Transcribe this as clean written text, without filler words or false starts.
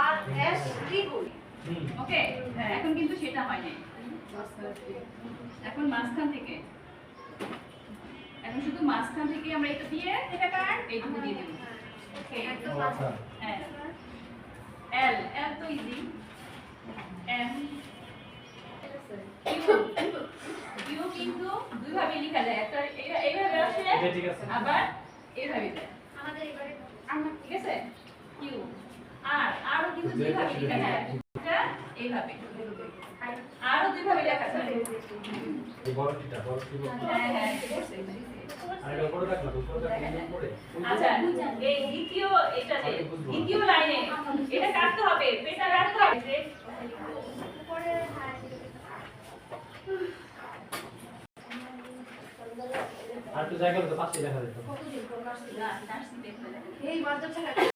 আর S T করি। ওকে এখন কিন্তু সেটা হয় নাই, এখন মাঝখান থেকে, এখন শুধু মাঝখান থেকে আমরা এটা দিয়ে এটা কার এইটুকু দিয়ে দেব। ওকে হ্যাঁ এল এল তো ইজি, এম কিউ কিন্তু দুই ভাবে লেখা যায়, একটা এইভাবে আসে আবার এইভাবে যায় আমাদের এবারে আমরা, ঠিক আছে কিউ আর আরো কিন্তু দুই ভাবে লেখা যায়, এটা এইভাবে আরো দুই ভাবে লেখা যায়। এই বড়টিটা বড়টি হ্যাঁ হ্যাঁ করছে। আর এটা উপরে রাখলা উপরে রাখলে পড়ে আচ্ছা এই দ্বিতীয় এটা যে দ্বিতীয় লাইনে এটা কাটতে হবে, পেটা কাটতে হবে যে পরে আর তো জায়গা তো পাশে দেখা যেত কতদিন কোন মাস না নার্সিং দেখতে এই বাজার